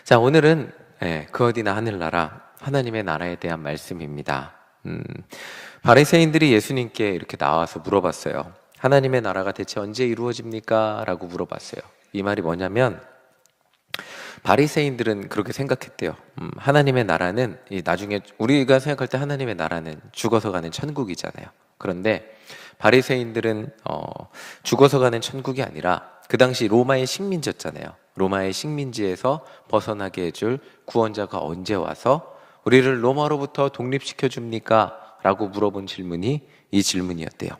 자, 오늘은 그 어디나 하늘나라 하나님의 나라에 대한 말씀입니다. 바리새인들이 예수님께 이렇게 나와서 물어봤어요. 하나님의 나라가 대체 언제 이루어집니까? 라고 물어봤어요. 이 말이 뭐냐면 바리새인들은 그렇게 생각했대요. 하나님의 나라는 나중에 우리가 생각할 때 하나님의 나라는 죽어서 가는 천국이잖아요. 그런데 바리새인들은 죽어서 가는 천국이 아니라 그 당시 로마의 식민지였잖아요. 로마의 식민지에서 벗어나게 해줄 구원자가 언제 와서 우리를 로마로부터 독립시켜 줍니까? 라고 물어본 질문이 이 질문이었대요.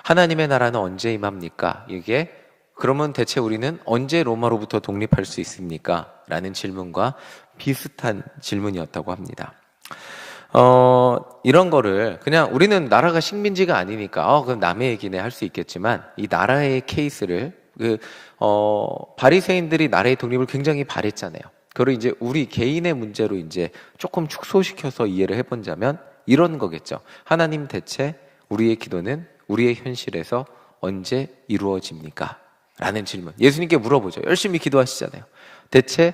하나님의 나라는 언제 임합니까? 이게 그러면 대체 우리는 언제 로마로부터 독립할 수 있습니까? 라는 질문과 비슷한 질문이었다고 합니다. 이런 거를 그냥 우리는 나라가 식민지가 아니니까 그럼 남의 얘기네 할 수 있겠지만 이 나라의 케이스를 바리새인들이 나라의 독립을 굉장히 바랬잖아요. 그걸 이제 우리 개인의 문제로 이제 조금 축소시켜서 이해를 해본다면 이런 거겠죠. 하나님 대체 우리의 기도는 우리의 현실에서 언제 이루어집니까? 라는 질문. 예수님께 물어보죠. 열심히 기도하시잖아요. 대체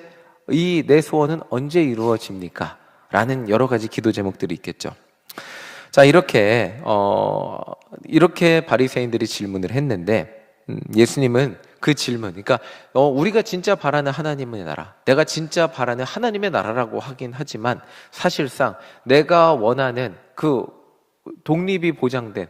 이 내 소원은 언제 이루어집니까? 라는 여러 가지 기도 제목들이 있겠죠. 자, 이렇게 바리새인들이 질문을 했는데 예수님은 그 질문, 그러니까 우리가 진짜 바라는 하나님의 나라, 내가 진짜 바라는 하나님의 나라라고 하긴 하지만 사실상 내가 원하는 그 독립이 보장된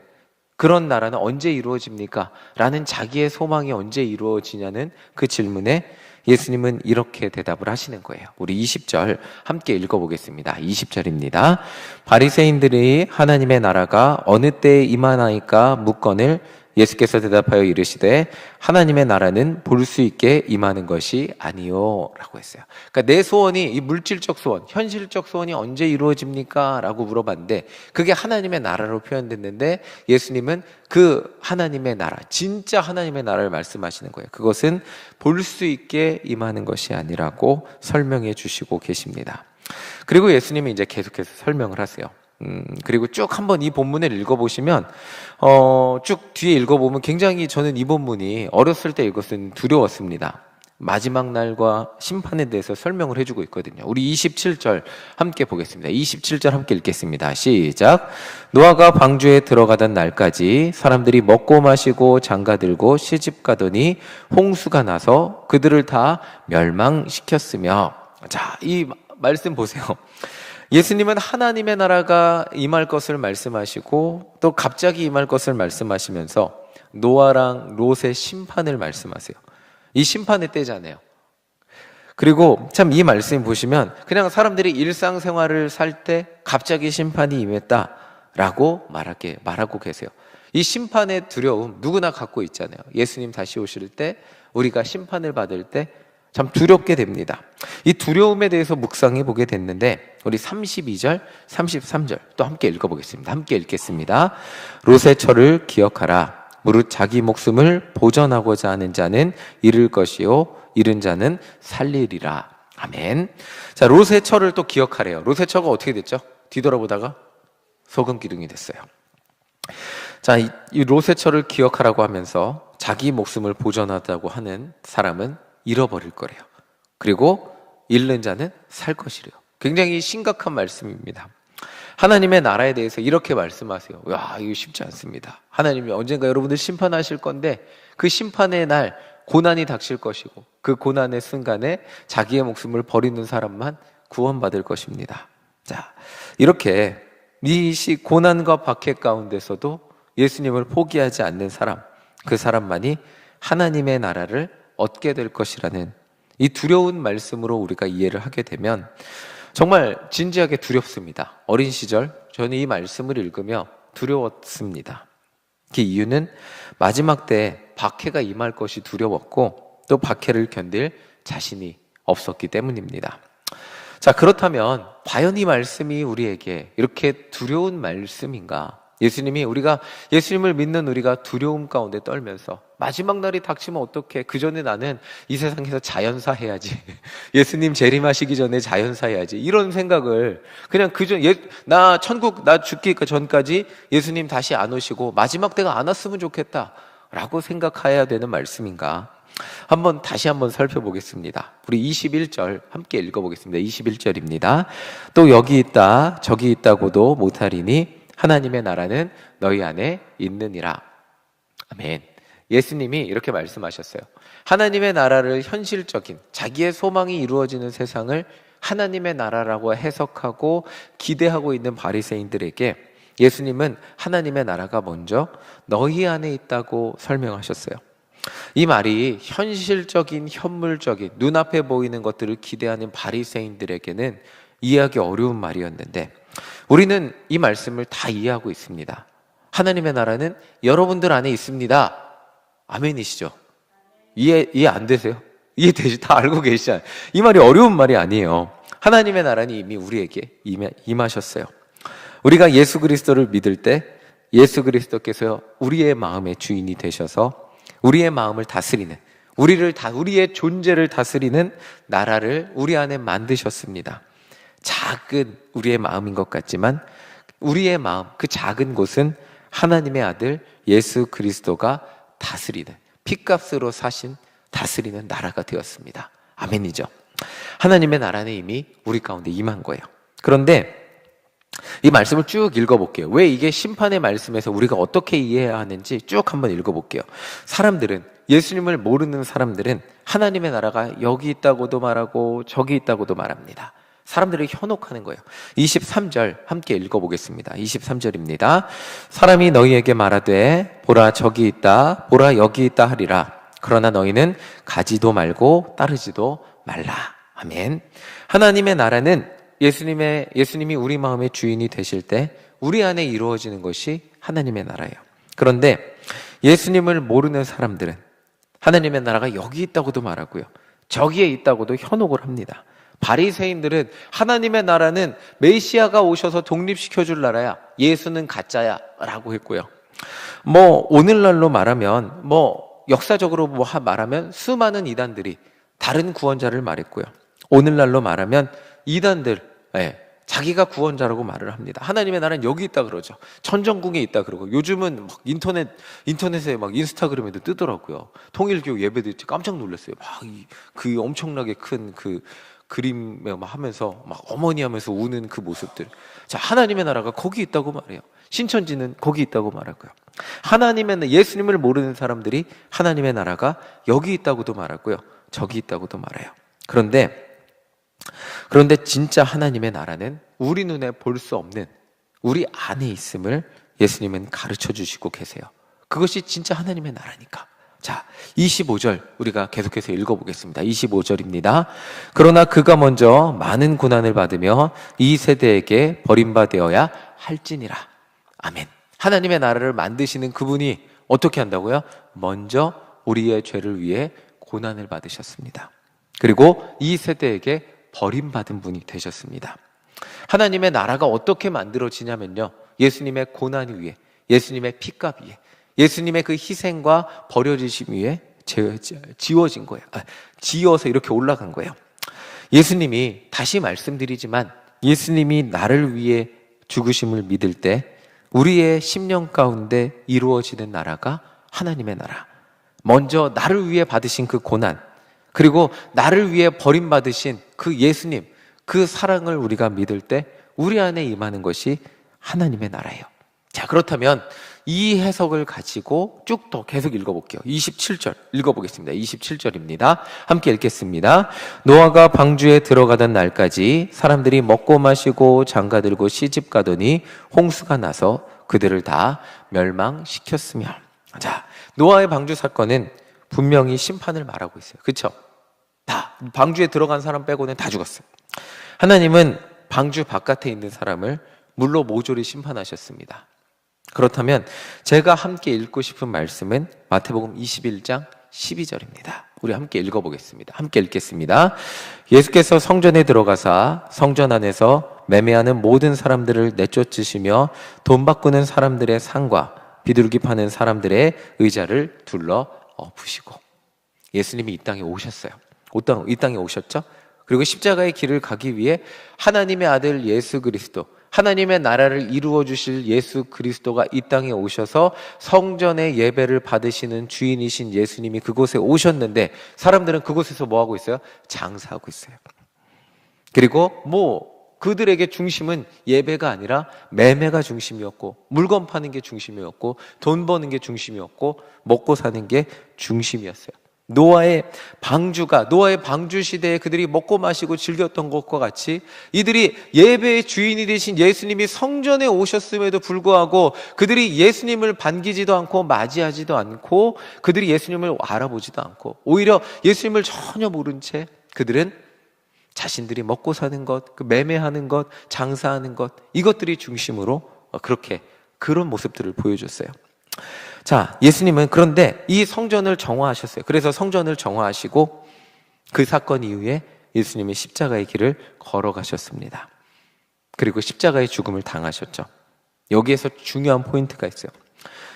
그런 나라는 언제 이루어집니까? 라는 자기의 소망이 언제 이루어지냐는 그 질문에 예수님은 이렇게 대답을 하시는 거예요. 우리 20절 함께 읽어보겠습니다. 20절입니다. 바리새인들이 하나님의 나라가 어느 때에 임하나이까 묻거늘 예수께서 대답하여 이르시되 하나님의 나라는 볼 수 있게 임하는 것이 아니요 라고 했어요. 그러니까 내 소원이 이 물질적 소원, 현실적 소원이 언제 이루어집니까? 라고 물어봤는데 그게 하나님의 나라로 표현됐는데 예수님은 그 하나님의 나라, 진짜 하나님의 나라를 말씀하시는 거예요. 그것은 볼 수 있게 임하는 것이 아니라고 설명해 주시고 계십니다. 그리고 예수님이 이제 계속해서 설명을 하세요. 그리고 쭉 한번 이 본문을 읽어보시면, 쭉 뒤에 읽어보면 굉장히 저는 이 본문이 어렸을 때 읽었을 때 두려웠습니다. 마지막 날과 심판에 대해서 설명을 해주고 있거든요. 우리 27절 함께 보겠습니다. 27절 함께 읽겠습니다. 시작. 노아가 방주에 들어가던 날까지 사람들이 먹고 마시고 장가들고 시집가더니 홍수가 나서 그들을 다 멸망시켰으며. 자, 이 말씀 보세요. 예수님은 하나님의 나라가 임할 것을 말씀하시고 또 갑자기 임할 것을 말씀하시면서 노아랑 롯의 심판을 말씀하세요. 이 심판의 때잖아요. 그리고 참 이 말씀 보시면 그냥 사람들이 일상생활을 살 때 갑자기 심판이 임했다라고 말하고 계세요. 이 심판의 두려움 누구나 갖고 있잖아요. 예수님 다시 오실 때 우리가 심판을 받을 때 참 두렵게 됩니다. 이 두려움에 대해서 묵상해 보게 됐는데 우리 32절, 33절 또 함께 읽어보겠습니다. 함께 읽겠습니다. 롯의 철을 기억하라. 무릇 자기 목숨을 보전하고자 하는 자는 잃을 것이요 잃은 자는 살리리라. 아멘. 자, 롯의 철을 또 기억하래요. 롯의 철가 어떻게 됐죠? 뒤돌아보다가 소금 기둥이 됐어요. 자, 이 롯의 철을 기억하라고 하면서 자기 목숨을 보전하자고 하는 사람은 잃어버릴 거래요. 그리고 잃는 자는 살 것이래요. 굉장히 심각한 말씀입니다. 하나님의 나라에 대해서 이렇게 말씀하세요. 와, 이거 쉽지 않습니다. 하나님이 언젠가 여러분들 심판하실 건데 그 심판의 날 고난이 닥칠 것이고 그 고난의 순간에 자기의 목숨을 버리는 사람만 구원받을 것입니다. 자, 이렇게 이 고난과 박해 가운데서도 예수님을 포기하지 않는 사람, 그 사람만이 하나님의 나라를 얻게 될 것이라는 이 두려운 말씀으로 우리가 이해를 하게 되면 정말 진지하게 두렵습니다. 어린 시절 저는 이 말씀을 읽으며 두려웠습니다. 그 이유는 마지막 때 박해가 임할 것이 두려웠고 또 박해를 견딜 자신이 없었기 때문입니다. 자, 그렇다면 과연 이 말씀이 우리에게 이렇게 두려운 말씀인가? 예수님을 믿는 우리가 두려움 가운데 떨면서 마지막 날이 닥치면 어떡해? 그 전에 나는 이 세상에서 자연사 해야지. 예수님 재림하시기 전에 자연사 해야지. 이런 생각을 그냥 나 죽기 전까지 예수님 다시 안 오시고 마지막 때가 안 왔으면 좋겠다. 라고 생각해야 되는 말씀인가? 한번 다시 한번 살펴보겠습니다. 우리 21절 함께 읽어보겠습니다. 21절입니다. 또 여기 있다 저기 있다고도 못하리니 하나님의 나라는 너희 안에 있느니라. 아멘. 예수님이 이렇게 말씀하셨어요. 하나님의 나라를 현실적인 자기의 소망이 이루어지는 세상을 하나님의 나라라고 해석하고 기대하고 있는 바리새인들에게 예수님은 하나님의 나라가 먼저 너희 안에 있다고 설명하셨어요. 이 말이 현실적인 현물적인 눈앞에 보이는 것들을 기대하는 바리새인들에게는 이해하기 어려운 말이었는데 우리는 이 말씀을 다 이해하고 있습니다. 하나님의 나라는 여러분들 안에 있습니다. 아멘이시죠? 이해 안 되세요? 이해되지? 다 알고 계시잖아요. 이 말이 어려운 말이 아니에요. 하나님의 나라는 이미 우리에게 임하셨어요. 우리가 예수 그리스도를 믿을 때 예수 그리스도께서 우리의 마음의 주인이 되셔서 우리의 마음을 다스리는 우리의 존재를 다스리는 나라를 우리 안에 만드셨습니다. 작은 우리의 마음인 것 같지만 우리의 마음, 그 작은 곳은 하나님의 아들 예수 그리스도가 다스리는 핏값으로 사신 다스리는 나라가 되었습니다. 아멘이죠. 하나님의 나라는 이미 우리 가운데 임한 거예요. 그런데 이 말씀을 쭉 읽어볼게요. 왜 이게 심판의 말씀에서 우리가 어떻게 이해해야 하는지 쭉 한번 읽어볼게요. 사람들은 예수님을 모르는 사람들은 하나님의 나라가 여기 있다고도 말하고 저기 있다고도 말합니다. 사람들을 현혹하는 거예요. 23절 함께 읽어보겠습니다. 23절입니다. 사람이 너희에게 말하되 보라 저기 있다 보라 여기 있다 하리라. 그러나 너희는 가지도 말고 따르지도 말라. 아멘. 하나님의 나라는 예수님이 우리 마음의 주인이 되실 때 우리 안에 이루어지는 것이 하나님의 나라예요. 그런데 예수님을 모르는 사람들은 하나님의 나라가 여기 있다고도 말하고요. 저기에 있다고도 현혹을 합니다. 바리새인들은 하나님의 나라는 메시아가 오셔서 독립시켜줄 나라야. 예수는 가짜야 라고 했고요. 오늘날로 말하면 역사적으로 말하면 수많은 이단들이 다른 구원자를 말했고요. 오늘날로 말하면 이단들 자기가 구원자라고 말을 합니다. 하나님의 나라는 여기 있다 그러죠. 천정궁에 있다 그러고 요즘은 막 인터넷에 막 인스타그램에도 뜨더라고요. 통일교 예배도 깜짝 놀랐어요. 막 그 엄청나게 큰 그 그림 하면서 막 어머니 하면서 우는 그 모습들. 자, 하나님의 나라가 거기 있다고 말해요. 신천지는 거기 있다고 말하고요. 예수님을 모르는 사람들이 하나님의 나라가 여기 있다고도 말하고요. 저기 있다고도 말해요. 그런데 진짜 하나님의 나라는 우리 눈에 볼 수 없는 우리 안에 있음을 예수님은 가르쳐 주시고 계세요. 그것이 진짜 하나님의 나라니까. 자, 25절 우리가 계속해서 읽어보겠습니다. 25절입니다. 그러나 그가 먼저 많은 고난을 받으며 이 세대에게 버림받아야 할지니라. 아멘. 하나님의 나라를 만드시는 그분이 어떻게 한다고요? 먼저 우리의 죄를 위해 고난을 받으셨습니다. 그리고 이 세대에게 버림받은 분이 되셨습니다. 하나님의 나라가 어떻게 만들어지냐면요, 예수님의 고난 위에, 예수님의 피값 위에, 예수님의 그 희생과 버려지심 위에 지워진 거예요. 지어서 이렇게 올라간 거예요. 예수님이, 다시 말씀드리지만 예수님이 나를 위해 죽으심을 믿을 때 우리의 심령 가운데 이루어지는 나라가 하나님의 나라. 먼저 나를 위해 받으신 그 고난, 그리고 나를 위해 버림받으신 그 예수님, 그 사랑을 우리가 믿을 때 우리 안에 임하는 것이 하나님의 나라예요. 자, 그렇다면 이 해석을 가지고 쭉 더 계속 읽어볼게요. 27절 읽어보겠습니다. 27절입니다. 함께 읽겠습니다. 노아가 방주에 들어가던 날까지 사람들이 먹고 마시고 장가들고 시집 가더니 홍수가 나서 그들을 다 멸망시켰으며. 자, 노아의 방주 사건은 분명히 심판을 말하고 있어요. 그렇죠? 다 방주에 들어간 사람 빼고는 다 죽었어요. 하나님은 방주 바깥에 있는 사람을 물로 모조리 심판하셨습니다. 그렇다면 제가 함께 읽고 싶은 말씀은 마태복음 21장 12절입니다. 우리 함께 읽어보겠습니다. 함께 읽겠습니다. 예수께서 성전에 들어가사 성전 안에서 매매하는 모든 사람들을 내쫓으시며 돈 바꾸는 사람들의 상과 비둘기 파는 사람들의 의자를 둘러 엎으시고. 예수님이 이 땅에 오셨어요. 이 땅에 오셨죠? 그리고 십자가의 길을 가기 위해 하나님의 아들 예수 그리스도, 하나님의 나라를 이루어 주실 예수 그리스도가 이 땅에 오셔서 성전의 예배를 받으시는 주인이신 예수님이 그곳에 오셨는데 사람들은 그곳에서 뭐 하고 있어요? 장사하고 있어요. 그리고 그들에게 중심은 예배가 아니라 매매가 중심이었고, 물건 파는 게 중심이었고, 돈 버는 게 중심이었고, 먹고 사는 게 중심이었어요. 노아의 방주 시대에 그들이 먹고 마시고 즐겼던 것과 같이 이들이 예배의 주인이 되신 예수님이 성전에 오셨음에도 불구하고 그들이 예수님을 반기지도 않고 맞이하지도 않고 그들이 예수님을 알아보지도 않고 오히려 예수님을 전혀 모른 채 그들은 자신들이 먹고 사는 것, 그 매매하는 것, 장사하는 것, 이것들이 중심으로 그런 모습들을 보여줬어요. 자, 예수님은 그런데 이 성전을 정화하셨어요. 그래서 성전을 정화하시고 그 사건 이후에 예수님이 십자가의 길을 걸어가셨습니다. 그리고 십자가의 죽음을 당하셨죠. 여기에서 중요한 포인트가 있어요.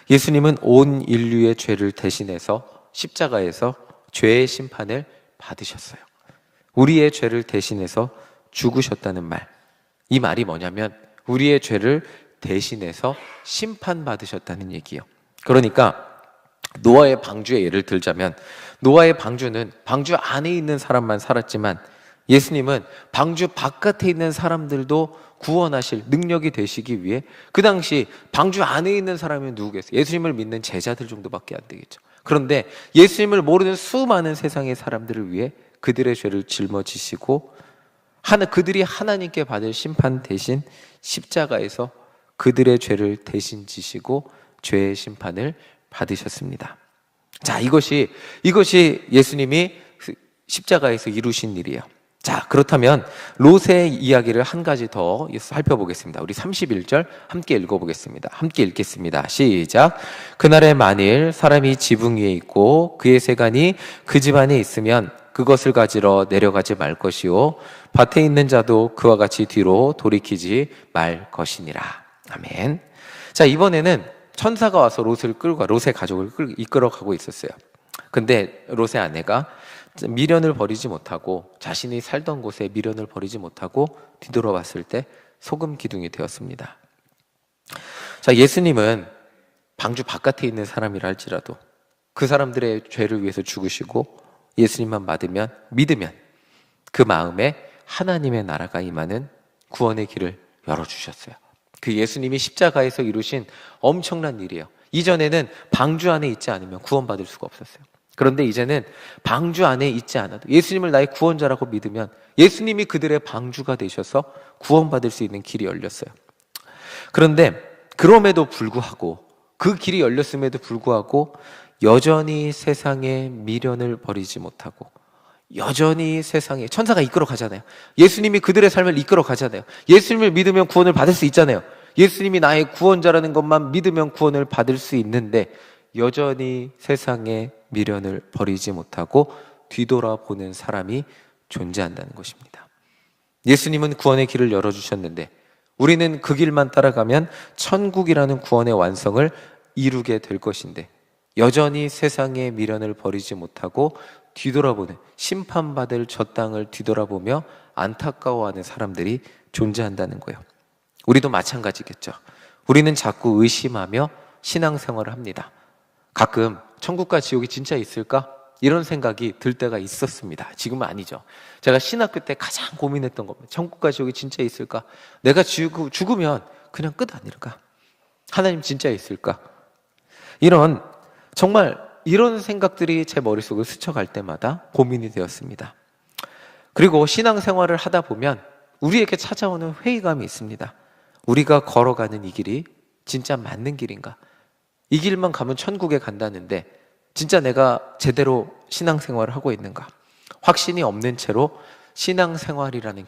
예수님은 온 인류의 죄를 대신해서 십자가에서 죄의 심판을 받으셨어요. 우리의 죄를 대신해서 죽으셨다는 말. 이 말이 뭐냐면 우리의 죄를 대신해서 심판받으셨다는 얘기예요. 그러니까 노아의 방주의 예를 들자면 노아의 방주는 방주 안에 있는 사람만 살았지만 예수님은 방주 바깥에 있는 사람들도 구원하실 능력이 되시기 위해 그 당시 방주 안에 있는 사람이 누구겠어요? 예수님을 믿는 제자들 정도밖에 안 되겠죠. 그런데 예수님을 모르는 수많은 세상의 사람들을 위해 그들의 죄를 짊어지시고 그들이 하나님께 받을 심판 대신 십자가에서 그들의 죄를 대신 지시고 죄의 심판을 받으셨습니다. 자, 이것이 예수님이 십자가에서 이루신 일이에요. 자, 그렇다면 롯의 이야기를 한 가지 더 살펴보겠습니다. 우리 31절 함께 읽어보겠습니다. 함께 읽겠습니다. 시작. 그날에 만일 사람이 지붕 위에 있고 그의 세간이 그 집 안에 있으면 그것을 가지러 내려가지 말 것이요 밭에 있는 자도 그와 같이 뒤로 돌이키지 말 것이니라. 아멘. 자, 이번에는 천사가 와서 롯의 가족을 이끌어 가고 있었어요. 근데 롯의 아내가 미련을 버리지 못하고 자신이 살던 곳에 미련을 버리지 못하고 뒤돌아봤을 때 소금 기둥이 되었습니다. 자, 예수님은 방주 바깥에 있는 사람이라 할지라도 그 사람들의 죄를 위해서 죽으시고 예수님만 믿으면 그 마음에 하나님의 나라가 임하는 구원의 길을 열어주셨어요. 그 예수님이 십자가에서 이루신 엄청난 일이에요. 이전에는 방주 안에 있지 않으면 구원받을 수가 없었어요. 그런데 이제는 방주 안에 있지 않아도 예수님을 나의 구원자라고 믿으면 예수님이 그들의 방주가 되셔서 구원받을 수 있는 길이 열렸어요. 그런데 그럼에도 불구하고 그 길이 열렸음에도 불구하고 여전히 세상의 미련을 버리지 못하고 여전히 세상에 천사가 이끌어 가잖아요. 예수님이 그들의 삶을 이끌어 가잖아요. 예수님을 믿으면 구원을 받을 수 있잖아요. 예수님이 나의 구원자라는 것만 믿으면 구원을 받을 수 있는데 여전히 세상의 미련을 버리지 못하고 뒤돌아보는 사람이 존재한다는 것입니다. 예수님은 구원의 길을 열어주셨는데 우리는 그 길만 따라가면 천국이라는 구원의 완성을 이루게 될 것인데 여전히 세상의 미련을 버리지 못하고 뒤돌아보는 심판받을 저 땅을 뒤돌아보며 안타까워하는 사람들이 존재한다는 거예요. 우리도 마찬가지겠죠. 우리는 자꾸 의심하며 신앙생활을 합니다. 가끔 천국과 지옥이 진짜 있을까? 이런 생각이 들 때가 있었습니다. 지금은 아니죠. 제가 신학교 때 가장 고민했던 겁니다. 천국과 지옥이 진짜 있을까? 내가 죽으면 그냥 끝 아닐까? 하나님 진짜 있을까? 정말 이런 생각들이 제 머릿속을 스쳐갈 때마다 고민이 되었습니다. 그리고 신앙생활을 하다 보면 우리에게 찾아오는 회의감이 있습니다. 우리가 걸어가는 이 길이 진짜 맞는 길인가? 이 길만 가면 천국에 간다는데 진짜 내가 제대로 신앙생활을 하고 있는가? 확신이 없는 채로 신앙생활이라는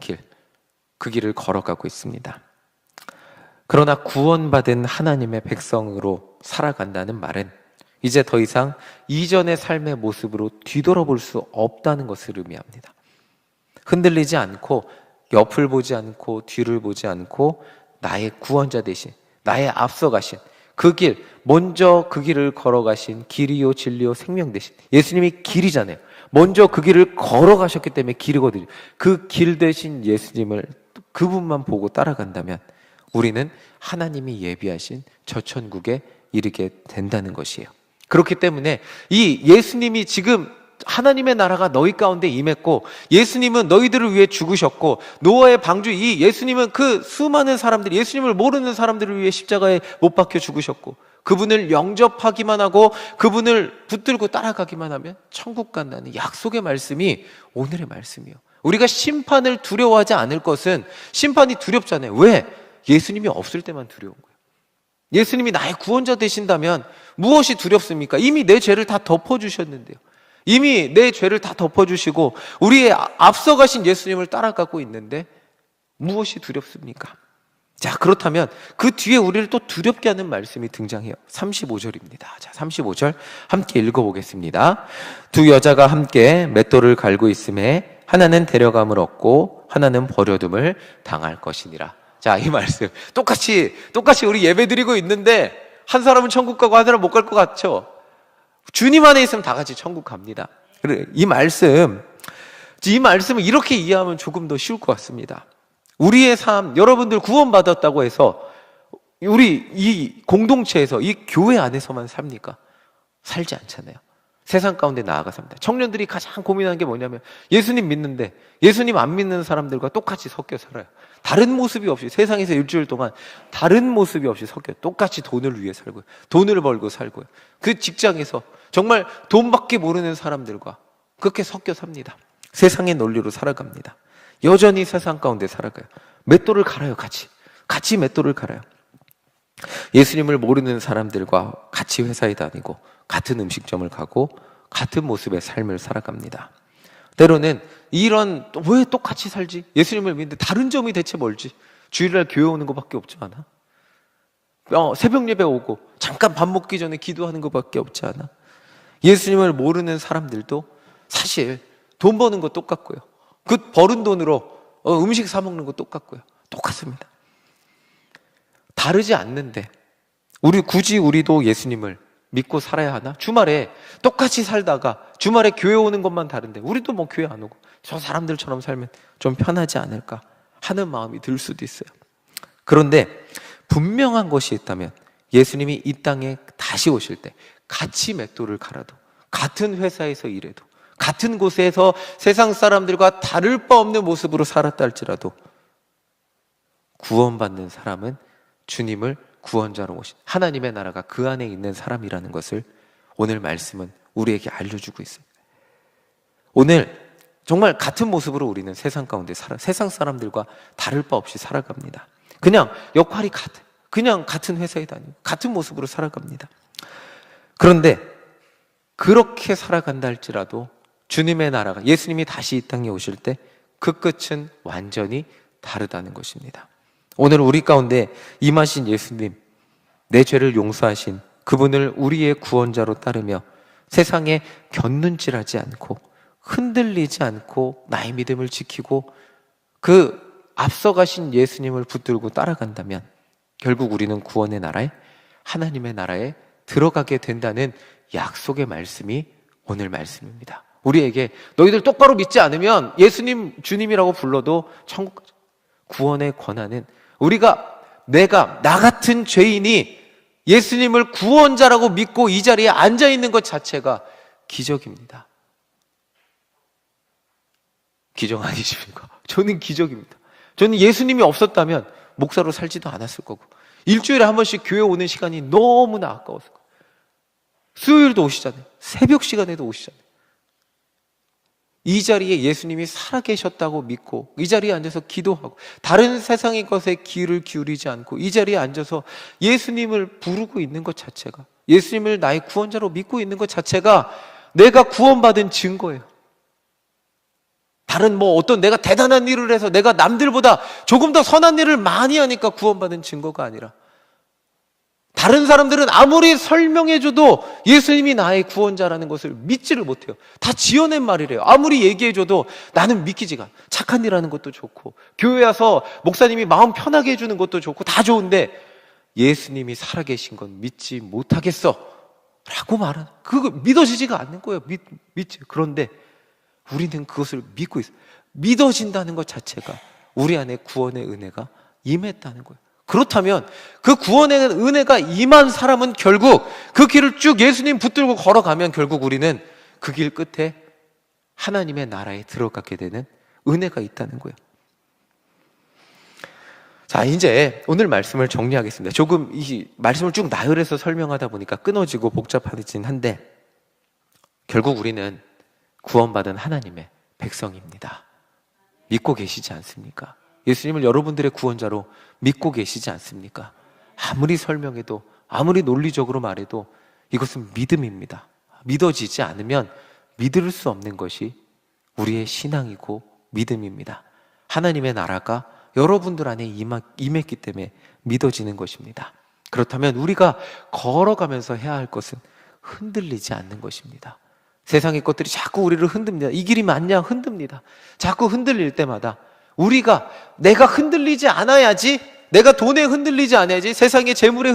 그 길을 걸어가고 있습니다. 그러나 구원받은 하나님의 백성으로 살아간다는 말은 이제 더 이상 이전의 삶의 모습으로 뒤돌아볼 수 없다는 것을 의미합니다. 흔들리지 않고 옆을 보지 않고 뒤를 보지 않고 나의 구원자 되신 나의 앞서가신 그 길, 먼저 그 길을 걸어가신 길이요 진리요 생명 되신 예수님이 길이잖아요. 먼저 그 길을 걸어가셨기 때문에 길이거든요. 그 길 되신 예수님을 그분만 보고 따라간다면 우리는 하나님이 예비하신 저 천국에 이르게 된다는 것이에요. 그렇기 때문에 이 예수님이 지금 하나님의 나라가 너희 가운데 임했고, 예수님은 너희들을 위해 죽으셨고, 노아의 방주, 이 예수님은 그 수많은 사람들, 예수님을 모르는 사람들을 위해 십자가에 못 박혀 죽으셨고, 그분을 영접하기만 하고 그분을 붙들고 따라가기만 하면 천국 간다는 약속의 말씀이 오늘의 말씀이에요. 우리가 심판을 두려워하지 않을 것은, 심판이 두렵잖아요. 왜? 예수님이 없을 때만 두려운 거예요. 예수님이 나의 구원자 되신다면 무엇이 두렵습니까? 이미 내 죄를 다 덮어주셨는데요. 이미 내 죄를 다 덮어주시고 우리의 앞서가신 예수님을 따라가고 있는데 무엇이 두렵습니까? 자, 그렇다면 그 뒤에 우리를 또 두렵게 하는 말씀이 등장해요. 35절입니다. 자, 35절 함께 읽어보겠습니다. 두 여자가 함께 맷돌을 갈고 있음에 하나는 데려감을 얻고 하나는 버려둠을 당할 것이니라. 자, 이 말씀 똑같이 우리 예배 드리고 있는데 한 사람은 천국 가고 한 사람은 못 갈 것 같죠? 주님 안에 있으면 다 같이 천국 갑니다. 이 말씀을 이렇게 이해하면 조금 더 쉬울 것 같습니다. 우리의 삶, 여러분들 구원받았다고 해서 우리 이 공동체에서, 이 교회 안에서만 삽니까? 살지 않잖아요. 세상 가운데 나아가 삽니다. 청년들이 가장 고민하는 게 뭐냐면, 예수님 믿는데 예수님 안 믿는 사람들과 똑같이 섞여 살아요. 다른 모습이 없이, 세상에서 일주일 동안 다른 모습이 없이 섞여 똑같이 돈을 위해 살고요. 돈을 벌고 살고요. 그 직장에서 정말 돈밖에 모르는 사람들과 그렇게 섞여 삽니다. 세상의 논리로 살아갑니다. 여전히 세상 가운데 살아가요. 맷돌을 갈아요. 같이 맷돌을 갈아요. 예수님을 모르는 사람들과 같이 회사에 다니고 같은 음식점을 가고 같은 모습의 삶을 살아갑니다. 때로는 이런, 왜 똑같이 살지? 예수님을 믿는데 다른 점이 대체 뭘지? 주일날 교회 오는 것밖에 없지 않아? 새벽 예배 오고 잠깐 밥 먹기 전에 기도하는 것밖에 없지 않아? 예수님을 모르는 사람들도 사실 돈 버는 거 똑같고요. 그 버는 돈으로 음식 사 먹는 거 똑같고요. 똑같습니다. 다르지 않는데 굳이 우리도 예수님을 믿고 살아야 하나? 주말에 똑같이 살다가 주말에 교회 오는 것만 다른데 우리도 뭐 교회 안 오고 저 사람들처럼 살면 좀 편하지 않을까 하는 마음이 들 수도 있어요. 그런데 분명한 것이 있다면, 예수님이 이 땅에 다시 오실 때 같이 맷돌을 갈아도, 같은 회사에서 일해도, 같은 곳에서 세상 사람들과 다를 바 없는 모습으로 살았다 할지라도 구원받는 사람은 주님을 구원자로 모신 하나님의 나라가 그 안에 있는 사람이라는 것을 오늘 말씀은 우리에게 알려주고 있습니다. 오늘 정말 같은 모습으로 우리는 세상 가운데 세상 사람들과 다를 바 없이 살아갑니다. 그냥 역할이 그냥 같은 회사에 다니고 같은 모습으로 살아갑니다. 그런데 그렇게 살아간다 할지라도 주님의 나라가, 예수님이 다시 이 땅에 오실 때 그 끝은 완전히 다르다는 것입니다. 오늘 우리 가운데 임하신 예수님, 내 죄를 용서하신 그분을 우리의 구원자로 따르며 세상에 곁눈질하지 않고 흔들리지 않고 나의 믿음을 지키고 그 앞서가신 예수님을 붙들고 따라간다면 결국 우리는 구원의 나라에, 하나님의 나라에 들어가게 된다는 약속의 말씀이 오늘 말씀입니다. 우리에게 너희들 똑바로 믿지 않으면 예수님 주님이라고 불러도 천국 가죠. 구원의 권한은 나 같은 죄인이 예수님을 구원자라고 믿고 이 자리에 앉아 있는 것 자체가 기적입니다. 기적 아니십니까? 저는 기적입니다. 저는 예수님이 없었다면 목사로 살지도 않았을 거고, 일주일에 한 번씩 교회 오는 시간이 너무나 아까웠을 거예요. 수요일도 오시잖아요. 새벽 시간에도 오시잖아요. 이 자리에 예수님이 살아계셨다고 믿고 이 자리에 앉아서 기도하고 다른 세상의 것에 귀를 기울이지 않고 이 자리에 앉아서 예수님을 부르고 있는 것 자체가, 예수님을 나의 구원자로 믿고 있는 것 자체가 내가 구원받은 증거예요. 다른 어떤 내가 대단한 일을 해서 내가 남들보다 조금 더 선한 일을 많이 하니까 구원받은 증거가 아니라, 다른 사람들은 아무리 설명해줘도 예수님이 나의 구원자라는 것을 믿지를 못해요. 다 지어낸 말이래요. 아무리 얘기해줘도 나는 믿기지가. 착한 일 하는 것도 좋고 교회 와서 목사님이 마음 편하게 해주는 것도 좋고 다 좋은데 예수님이 살아계신 건 믿지 못하겠어 라고 말하는, 그거 믿어지지가 않는 거예요. 믿지. 그런데 우리는 그것을 믿고 있어요. 믿어진다는 것 자체가 우리 안에 구원의 은혜가 임했다는 거예요. 그렇다면 그 구원의 은혜가 임한 사람은 결국 그 길을 쭉 예수님 붙들고 걸어가면 결국 우리는 그 길 끝에 하나님의 나라에 들어가게 되는 은혜가 있다는 거예요. 자, 이제 오늘 말씀을 정리하겠습니다. 조금 이 말씀을 쭉 나열해서 설명하다 보니까 끊어지고 복잡하긴 한데, 결국 우리는 구원받은 하나님의 백성입니다. 믿고 계시지 않습니까? 예수님을 여러분들의 구원자로 믿고 계시지 않습니까? 아무리 설명해도, 아무리 논리적으로 말해도 이것은 믿음입니다. 믿어지지 않으면 믿을 수 없는 것이 우리의 신앙이고 믿음입니다. 하나님의 나라가 여러분들 안에 임했기 때문에 믿어지는 것입니다. 그렇다면 우리가 걸어가면서 해야 할 것은 흔들리지 않는 것입니다. 세상의 것들이 자꾸 우리를 흔듭니다. 이 길이 맞냐? 흔듭니다. 자꾸 흔들릴 때마다 내가 흔들리지 않아야지, 내가 돈에 흔들리지 않아야지, 세상의 재물에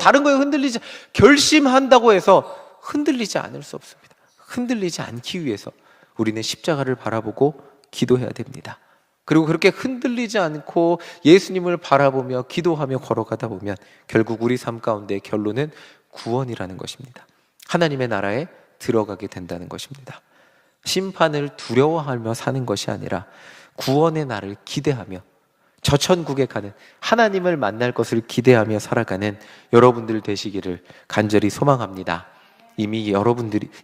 다른 거에 흔들리지, 결심한다고 해서 흔들리지 않을 수 없습니다. 흔들리지 않기 위해서 우리는 십자가를 바라보고 기도해야 됩니다. 그리고 그렇게 흔들리지 않고 예수님을 바라보며 기도하며 걸어가다 보면 결국 우리 삶 가운데 결론은 구원이라는 것입니다. 하나님의 나라에 들어가게 된다는 것입니다. 심판을 두려워하며 사는 것이 아니라 구원의 날을 기대하며 저 천국에 가는, 하나님을 만날 것을 기대하며 살아가는 여러분들 되시기를 간절히 소망합니다. 이미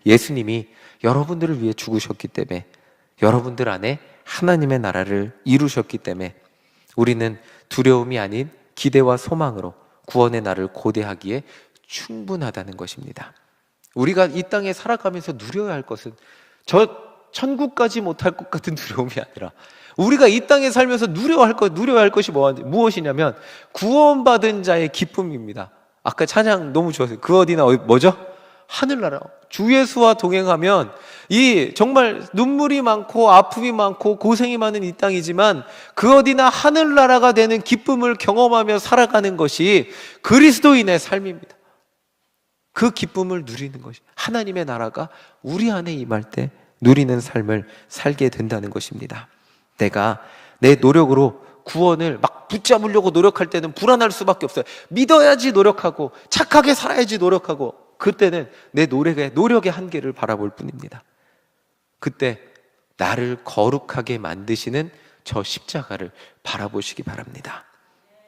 예수님이 여러분들을 위해 죽으셨기 때문에, 여러분들 안에 하나님의 나라를 이루셨기 때문에 우리는 두려움이 아닌 기대와 소망으로 구원의 날을 고대하기에 충분하다는 것입니다. 우리가 이 땅에 살아가면서 누려야 할 것은 저 천국까지 못할 것 같은 두려움이 아니라, 우리가 이 땅에 살면서 누려야 할 것이 무엇이냐면 구원받은 자의 기쁨입니다. 아까 찬양 너무 좋았어요. 그 어디나 뭐죠? 하늘나라. 주 예수와 동행하면 이 정말 눈물이 많고 아픔이 많고 고생이 많은 이 땅이지만 그 어디나 하늘나라가 되는 기쁨을 경험하며 살아가는 것이 그리스도인의 삶입니다. 그 기쁨을 누리는 것이, 하나님의 나라가 우리 안에 임할 때 누리는 삶을 살게 된다는 것입니다. 내가 내 노력으로 구원을 막 붙잡으려고 노력할 때는 불안할 수밖에 없어요. 믿어야지 노력하고, 착하게 살아야지 노력하고, 그때는 내 노력의 한계를 바라볼 뿐입니다. 그때 나를 거룩하게 만드시는 저 십자가를 바라보시기 바랍니다.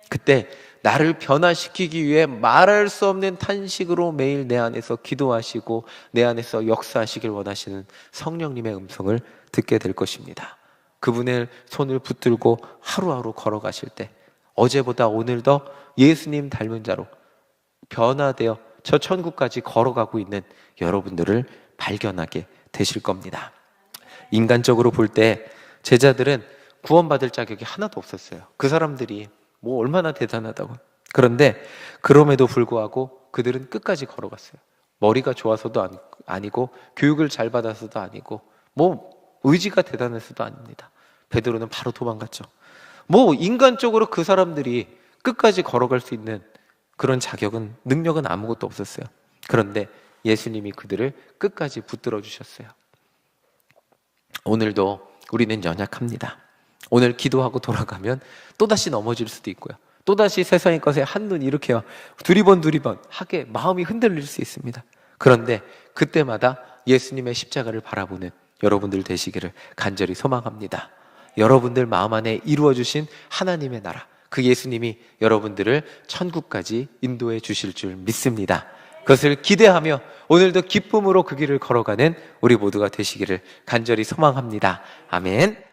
그때 나를 변화시키기 위해 말할 수 없는 탄식으로 매일 내 안에서 기도하시고 내 안에서 역사하시길 원하시는 성령님의 음성을 듣게 될 것입니다. 그분의 손을 붙들고 하루하루 걸어가실 때 어제보다 오늘 더 예수님 닮은 자로 변화되어 저 천국까지 걸어가고 있는 여러분들을 발견하게 되실 겁니다. 인간적으로 볼 때 제자들은 구원받을 자격이 하나도 없었어요. 그 사람들이 얼마나 대단하다고. 그런데 그럼에도 불구하고 그들은 끝까지 걸어갔어요. 머리가 좋아서도 아니고 교육을 잘 받아서도 아니고 의지가 대단해서도 아닙니다. 베드로는 바로 도망갔죠. 인간적으로 그 사람들이 끝까지 걸어갈 수 있는 그런 자격은, 능력은 아무것도 없었어요. 그런데 예수님이 그들을 끝까지 붙들어 주셨어요. 오늘도 우리는 연약합니다. 오늘 기도하고 돌아가면 또다시 넘어질 수도 있고요. 또다시 세상의 것에 한눈 이렇게 두리번 하게 마음이 흔들릴 수 있습니다. 그런데 그때마다 예수님의 십자가를 바라보는 여러분들 되시기를 간절히 소망합니다. 여러분들 마음 안에 이루어주신 하나님의 나라, 그 예수님이 여러분들을 천국까지 인도해 주실 줄 믿습니다. 그것을 기대하며 오늘도 기쁨으로 그 길을 걸어가는 우리 모두가 되시기를 간절히 소망합니다. 아멘.